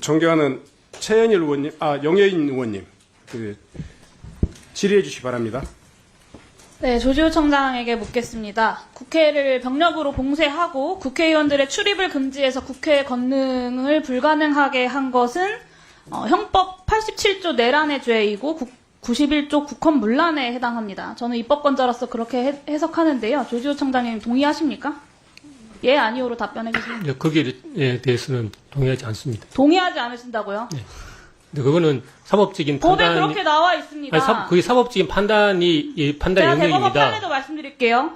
존경하는 최현일 의원님, 영예인 의원님, 질의해 주시기 바랍니다. 네, 조지호 청장에게 묻겠습니다. 국회를 병력으로 봉쇄하고 국회의원들의 출입을 금지해서 국회 건능을 불가능하게 한 것은 형법 87조 내란의 죄이고 91조 국헌문란에 해당합니다. 저는 입법권자로서 그렇게 해석하는데요. 조지호 청장님 동의하십니까? 예, 아니오로 답변해 주세요. 네, 거기에 대해서는 동의하지 않습니다. 동의하지 않으신다고요? 네. 근데 그거는 사법적인 법에 판단이 그렇게 나와 있습니다. 그게 사법적인 판단의 제가 대법원 영역입니다. 판례도 말씀드릴게요.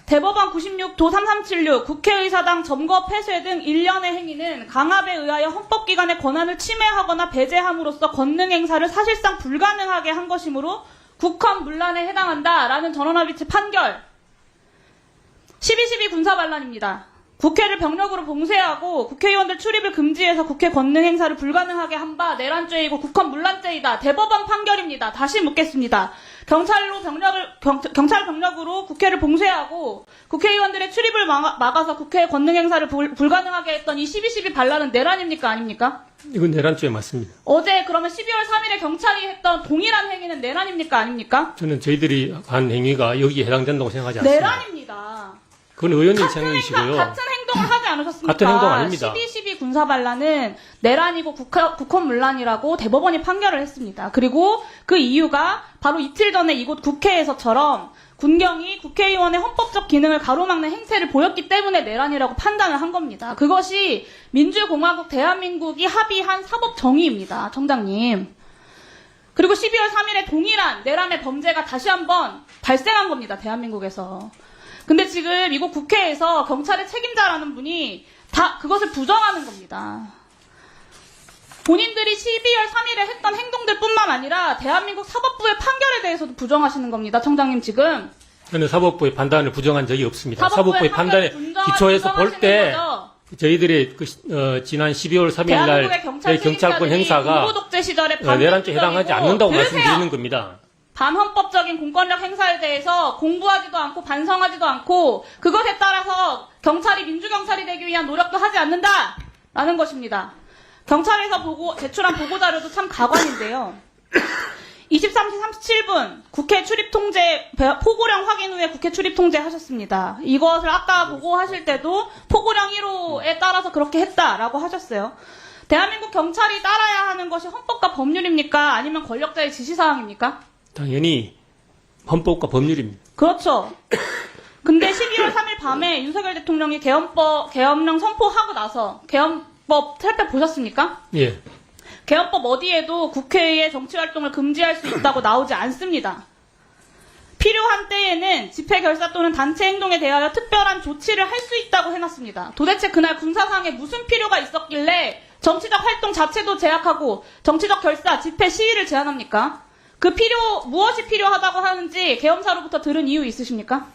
대법원 96 도 3376 국회의사당 점거 폐쇄 등 일련의 행위는 강압에 의하여 헌법기관의 권한을 침해하거나 배제함으로써 권능 행사를 사실상 불가능하게 한 것이므로 국헌문란에 해당한다라는 전원합의체 판결. 12.12 군사반란입니다. 국회를 병력으로 봉쇄하고 국회의원들 출입을 금지해서 국회 권능 행사를 불가능하게 한 바 내란죄이고 국헌문란죄이다. 대법원 판결입니다. 다시 묻겠습니다. 경찰 병력으로 국회를 봉쇄하고 국회의원들의 출입을 막아서 국회 권능 행사를 불가능하게 했던 이 12.12 반란은 내란입니까? 아닙니까? 이건 내란죄 맞습니다. 어제 그러면 12월 3일에 경찰이 했던 동일한 행위는 내란입니까? 아닙니까? 저는 저희들이 한 행위가 여기에 해당된다고 생각하지 않습니다. 내란입니다. 그건 의원님 생각이시고요. 같은 행동을 하지 않으셨습니까? 같은 행동 아닙니다. 12.12 군사반란은 내란이고 국헌문란이라고 대법원이 판결을 했습니다. 그리고 그 이유가 바로 이틀 전에 이곳 국회에서처럼 군경이 국회의원의 헌법적 기능을 가로막는 행태를 보였기 때문에 내란이라고 판단을 한 겁니다. 그것이 민주공화국 대한민국이 합의한 사법정의입니다. 청장님. 그리고 12월 3일에 동일한 내란의 범죄가 다시 한번 발생한 겁니다. 대한민국에서. 근데 지금 이곳 국회에서 경찰의 책임자라는 분이 다 그것을 부정하는 겁니다. 본인들이 12월 3일에 했던 행동들 뿐만 아니라 대한민국 사법부의 판결에 대해서도 부정하시는 겁니다. 청장님 지금. 저는 사법부의 판단을 부정한 적이 없습니다. 사법부의 판단에 기초해서 볼 때 저희들이 지난 12월 3일 날 경찰권 행사가 독재 시절에 내란죄에 해당하지 않는다고 들으세요. 말씀드리는 겁니다. 반헌법적인 공권력 행사에 대해서 공부하지도 않고 반성하지도 않고 그것에 따라서 경찰이 민주경찰이 되기 위한 노력도 하지 않는다라는 것입니다. 경찰에서 제출한 보고자료도 참 가관인데요. 23시 37분 국회 출입 통제 포고령 확인 후에 국회 출입 통제 하셨습니다. 이것을 아까 보고하실 때도 포고령 1호에 따라서 그렇게 했다라고 하셨어요. 대한민국 경찰이 따라야 하는 것이 헌법과 법률입니까? 아니면 권력자의 지시사항입니까? 당연히 헌법과 법률입니다. 그렇죠. 근데 12월 3일 밤에 윤석열 대통령이 계엄령 선포하고 나서 계엄법 살펴보셨습니까? 예. 계엄법 어디에도 국회의 정치활동을 금지할 수 있다고 나오지 않습니다. 필요한 때에는 집회결사 또는 단체 행동에 대하여 특별한 조치를 할 수 있다고 해놨습니다. 도대체 그날 군사상에 무슨 필요가 있었길래 정치적 활동 자체도 제약하고 정치적 결사, 집회, 시위를 제한합니까? 무엇이 필요하다고 하는지 계엄사로부터 들은 이유 있으십니까?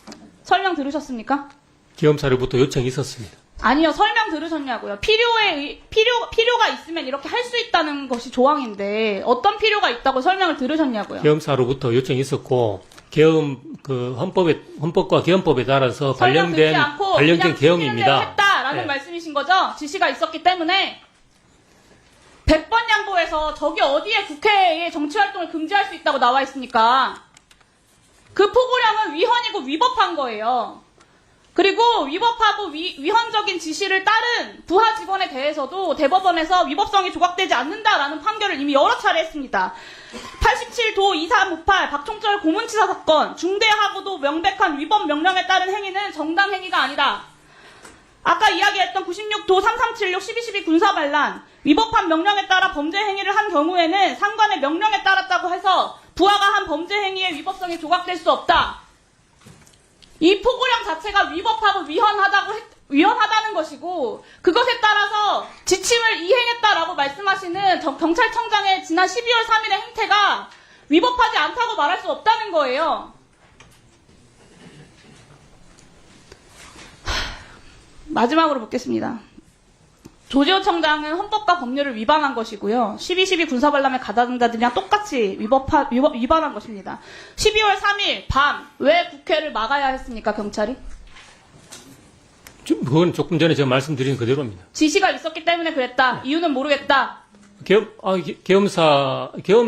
설명 들으셨습니까? 계엄사로부터 요청이 있었습니다. 아니요, 설명 들으셨냐고요. 필요가 있으면 이렇게 할 수 있다는 것이 조항인데, 어떤 필요가 있다고 설명을 들으셨냐고요. 계엄사로부터 요청이 있었고, 헌법과 계엄법에 따라서 발령된 계엄입니다. 했다라는 네. 말씀이신 거죠? 지시가 있었기 때문에. 100번 양보해서 저기 어디에 국회의 정치활동을 금지할 수 있다고 나와 있습니까? 그 포고령은 위헌이고 위법한 거예요. 그리고 위법하고 위헌적인 지시를 따른 부하 직원에 대해서도 대법원에서 위법성이 조각되지 않는다라는 판결을 이미 여러 차례 했습니다. 87도 2358 박종철 고문치사 사건 중대하고도 명백한 위법 명령에 따른 행위는 정당 행위가 아니다. 아까 이야기했던 96도 3376 12.12 군사반란 위법한 명령에 따라 범죄 행위를 한 경우에는 상관의 명령에 따랐다고 해서 부하가 한 범죄 행위의 위법성이 조각될 수 없다. 이 포고령 자체가 위법하고 위헌하다는 것이고 그것에 따라서 지침을 이행했다라고 말씀하시는 경찰청장의 지난 12월 3일의 행태가 위법하지 않다고 말할 수 없다는 거예요. 마지막으로 묻겠습니다. 조지호 청장은 헌법과 법률을 위반한 것이고요. 12.12 군사반란에 가담자들이랑 똑같이 위반한 것입니다. 12월 3일 밤 왜 국회를 막아야 했습니까, 경찰이? 그건 조금 전에 제가 말씀드린 그대로입니다. 지시가 있었기 때문에 그랬다. 이유는 모르겠다. 계엄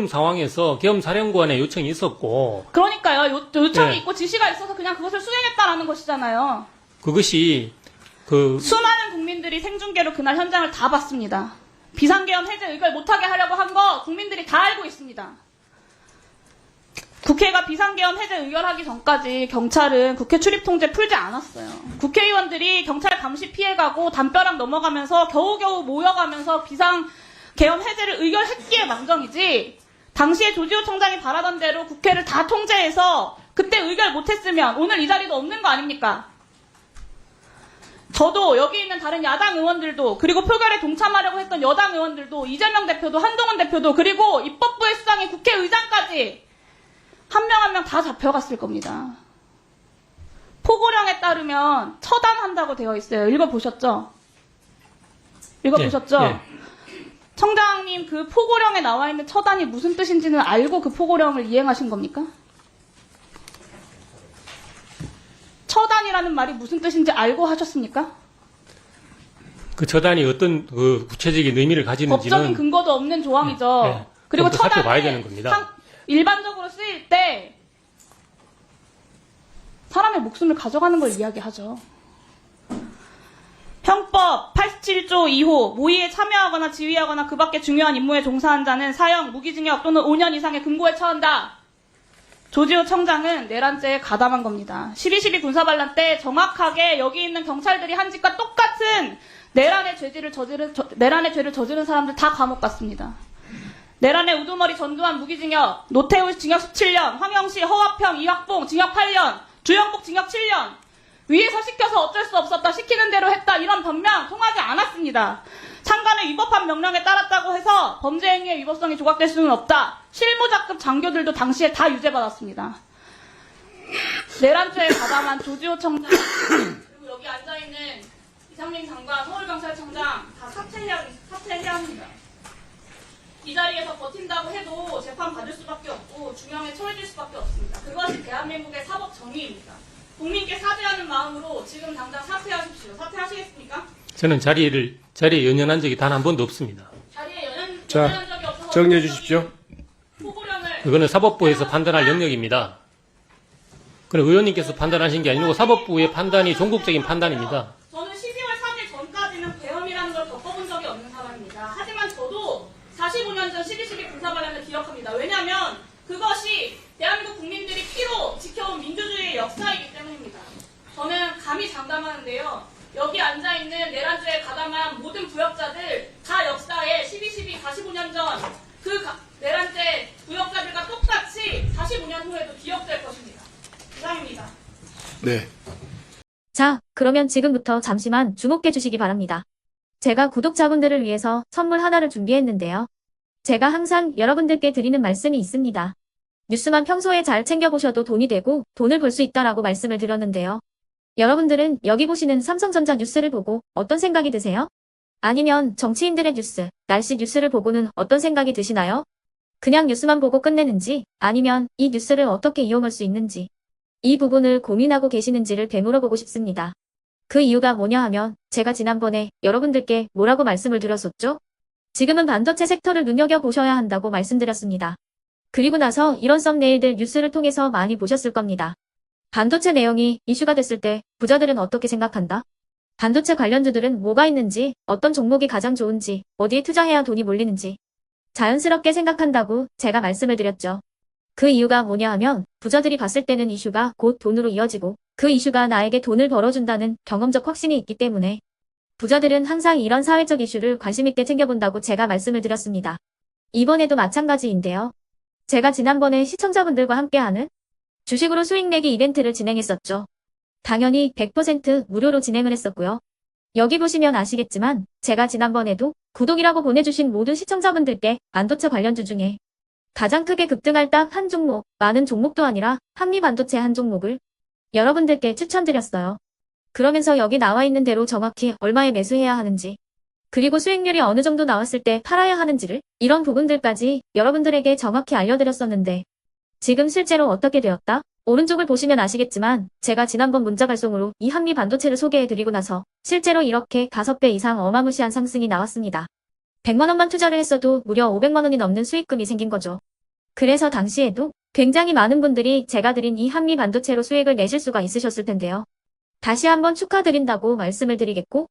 상황에서 계엄사령관의 요청이 있었고, 그러니까요. 요청이 네. 있고 지시가 있어서 그냥 그것을 수행했다라는 것이잖아요. 그것이 수많은 국민들이 생중계로 그날 현장을 다 봤습니다. 비상계엄 해제 의결 못하게 하려고 한 거 국민들이 다 알고 있습니다. 국회가 비상계엄 해제 의결하기 전까지 경찰은 국회 출입통제 풀지 않았어요. 국회의원들이 경찰 감시 피해가고 담벼락 넘어가면서 겨우겨우 모여가면서 비상계엄 해제를 의결했기에 망정이지, 당시에 조지호 청장이 바라던 대로 국회를 다 통제해서 그때 의결 못했으면 오늘 이 자리도 없는 거 아닙니까? 저도 여기 있는 다른 야당 의원들도, 그리고 표결에 동참하려고 했던 여당 의원들도, 이재명 대표도, 한동훈 대표도, 그리고 입법부의 수장인 국회의장까지 한 명 한 명 다 잡혀갔을 겁니다. 포고령에 따르면 처단한다고 되어 있어요. 읽어보셨죠? 읽어보셨죠? 네. 청장님, 그 포고령에 나와 있는 처단이 무슨 뜻인지는 알고 그 포고령을 이행하신 겁니까? 처단이라는 말이 무슨 뜻인지 알고 하셨습니까? 그 처단이 어떤 구체적인 의미를 가지는지는 법적인 근거도 없는 조항이죠. 네. 그리고 좀 더 살펴봐야 처단이 되는 겁니다. 일반적으로 쓰일 때 사람의 목숨을 가져가는 걸 이야기하죠. 형법 87조 2호 모의에 참여하거나 지휘하거나 그 밖의 중요한 임무에 종사한 자는 사형, 무기징역 또는 5년 이상의 금고에 처한다. 조지호 청장은 내란죄에 가담한 겁니다. 12.12 군사반란 때 정확하게 여기 있는 경찰들이 한 짓과 똑같은 내란의 죄를 저지른 사람들 다 감옥 갔습니다. 내란의 우두머리 전두환 무기징역, 노태우 징역 17년, 황영시, 허화평, 이학봉 징역 8년, 주영복 징역 7년. 위에서 시켜서 어쩔 수 없었다, 시키는 대로 했다, 이런 변명 통하지 않았습니다. 창간의 위법한 명령에 따랐다고 해서 범죄 행위의 위법성이 조각될 수는 없다. 실무자급 장교들도 당시에 다 유죄받았습니다. 내란죄에 가담한 조지호 청장, 그리고 여기 앉아있는 이상민 장관, 서울경찰청장 다 사퇴해야 합니다. 이 자리에서 버틴다고 해도 재판 받을 수밖에 없고 중형에 처해질 수밖에 없습니다. 그것이 대한민국의 사법 정의입니다. 국민께 사죄하는 마음으로 지금 당장 사퇴하십시오. 사퇴하시겠습니까? 저는 자리에 연연한 적이 단 한 번도 없습니다. 자리에 연연한 자, 적이 없어서 정리해 주십시오. 그거는 사법부에서 판단할 영역입니다. 그럼 의원님께서 판단하신 게 아니고 사법부의 판단이 종국적인 판단입니다. 저는 12월 3일 전까지는 계엄이라는 걸 겪어본 적이 없는 사람입니다. 하지만 저도 45년 전 12.12 군사반란을 기억합니다. 왜냐하면 그것이 대한민국 국민들이 피로 지켜온 민주주의의 역사이기 때문입니다. 저는 감히 장담하는데요. 여기 앉아있는 내란죄에 가담한 모든 부역자들 다 역사에 12.12 45년 전 그 내란죄 부역자들과 똑같이 45년 후에도 기억될 것입니다. 이상입니다. 네. 자, 그러면 지금부터 잠시만 주목해 주시기 바랍니다. 제가 구독자분들을 위해서 선물 하나를 준비했는데요. 제가 항상 여러분들께 드리는 말씀이 있습니다. 뉴스만 평소에 잘 챙겨보셔도 돈이 되고 돈을 벌 수 있다라고 말씀을 드렸는데요. 여러분들은 여기 보시는 삼성전자 뉴스를 보고 어떤 생각이 드세요? 아니면 정치인들의 뉴스, 날씨 뉴스를 보고는 어떤 생각이 드시나요? 그냥 뉴스만 보고 끝내는지, 아니면 이 뉴스를 어떻게 이용할 수 있는지, 이 부분을 고민하고 계시는지를 되물어보고 싶습니다. 그 이유가 뭐냐 하면 제가 지난번에 여러분들께 뭐라고 말씀을 드렸었죠? 지금은 반도체 섹터를 눈여겨보셔야 한다고 말씀드렸습니다. 그리고 나서 이런 썸네일들 뉴스를 통해서 많이 보셨을 겁니다. 반도체 내용이 이슈가 됐을 때 부자들은 어떻게 생각한다? 반도체 관련주들은 뭐가 있는지, 어떤 종목이 가장 좋은지, 어디에 투자해야 돈이 몰리는지 자연스럽게 생각한다고 제가 말씀을 드렸죠. 그 이유가 뭐냐 하면 부자들이 봤을 때는 이슈가 곧 돈으로 이어지고 그 이슈가 나에게 돈을 벌어준다는 경험적 확신이 있기 때문에 부자들은 항상 이런 사회적 이슈를 관심있게 챙겨본다고 제가 말씀을 드렸습니다. 이번에도 마찬가지인데요. 제가 지난번에 시청자분들과 함께하는 주식으로 수익 내기 이벤트를 진행했었죠. 당연히 100% 무료로 진행을 했었고요. 여기 보시면 아시겠지만 제가 지난번에도 구독이라고 보내주신 모든 시청자분들께 반도체 관련주 중에 가장 크게 급등할 딱 한 종목, 많은 종목도 아니라 한미반도체 한 종목을 여러분들께 추천드렸어요. 그러면서 여기 나와 있는 대로 정확히 얼마에 매수해야 하는지, 그리고 수익률이 어느 정도 나왔을 때 팔아야 하는지를, 이런 부분들까지 여러분들에게 정확히 알려드렸었는데 지금 실제로 어떻게 되었다? 오른쪽을 보시면 아시겠지만 제가 지난번 문자 발송으로 이 한미 반도체를 소개해드리고 나서 실제로 이렇게 5배 이상 어마무시한 상승이 나왔습니다. 100만 원만 투자를 했어도 무려 500만 원이 넘는 수익금이 생긴 거죠. 그래서 당시에도 굉장히 많은 분들이 제가 드린 이 한미 반도체로 수익을 내실 수가 있으셨을 텐데요. 다시 한번 축하드린다고 말씀을 드리겠고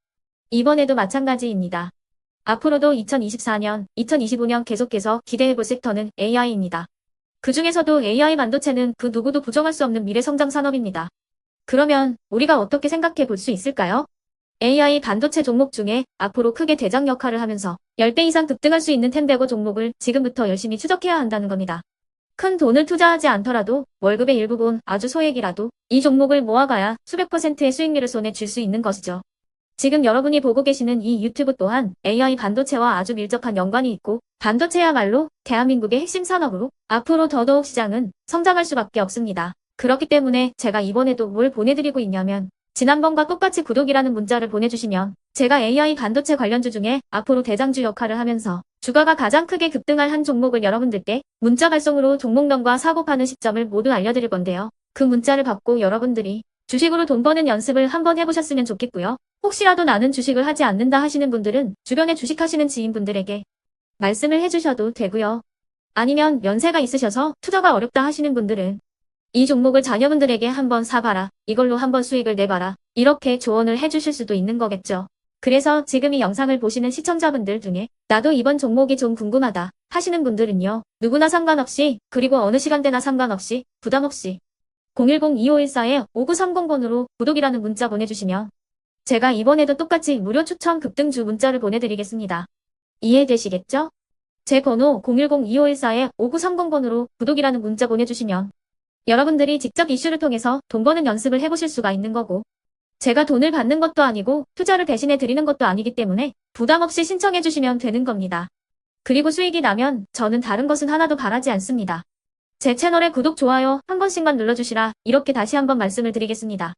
이번에도 마찬가지입니다. 앞으로도 2024년, 2025년 계속해서 기대해볼 섹터는 AI입니다. 그 중에서도 AI 반도체는 그 누구도 부정할 수 없는 미래성장 산업입니다. 그러면 우리가 어떻게 생각해 볼 수 있을까요? AI 반도체 종목 중에 앞으로 크게 대장 역할을 하면서 10배 이상 급등할 수 있는 텐베고 종목을 지금부터 열심히 추적해야 한다는 겁니다. 큰 돈을 투자하지 않더라도 월급의 일부분 아주 소액이라도 이 종목을 모아가야 수백 %의 수익률을 손에 쥘 수 있는 것이죠. 지금 여러분이 보고 계시는 이 유튜브 또한 AI 반도체와 아주 밀접한 연관이 있고 반도체야말로 대한민국의 핵심 산업으로 앞으로 더더욱 시장은 성장할 수밖에 없습니다. 그렇기 때문에 제가 이번에도 뭘 보내드리고 있냐면 지난번과 똑같이 구독이라는 문자를 보내주시면 제가 AI 반도체 관련주 중에 앞으로 대장주 역할을 하면서 주가가 가장 크게 급등할 한 종목을 여러분들께 문자 발송으로 종목명과 사고 파는 시점을 모두 알려드릴 건데요. 그 문자를 받고 여러분들이 주식으로 돈 버는 연습을 한번 해보셨으면 좋겠고요. 혹시라도 나는 주식을 하지 않는다 하시는 분들은 주변에 주식하시는 지인분들에게 말씀을 해주셔도 되고요. 아니면 연세가 있으셔서 투자가 어렵다 하시는 분들은 이 종목을 자녀분들에게 한번 사봐라. 이걸로 한번 수익을 내봐라. 이렇게 조언을 해주실 수도 있는 거겠죠. 그래서 지금 이 영상을 보시는 시청자분들 중에 나도 이번 종목이 좀 궁금하다 하시는 분들은요. 누구나 상관없이 그리고 어느 시간대나 상관없이 부담없이 010-2514-5930번으로 구독이라는 문자 보내주시면 제가 이번에도 똑같이 무료 추천 급등주 문자를 보내드리겠습니다. 이해되시겠죠? 제 번호 010-2514-5930번으로 구독이라는 문자 보내주시면 여러분들이 직접 이슈를 통해서 돈 버는 연습을 해보실 수가 있는 거고 제가 돈을 받는 것도 아니고 투자를 대신해 드리는 것도 아니기 때문에 부담 없이 신청해 주시면 되는 겁니다. 그리고 수익이 나면 저는 다른 것은 하나도 바라지 않습니다. 제 채널에 구독, 좋아요 한 번씩만 눌러주시라 이렇게 다시 한번 말씀을 드리겠습니다.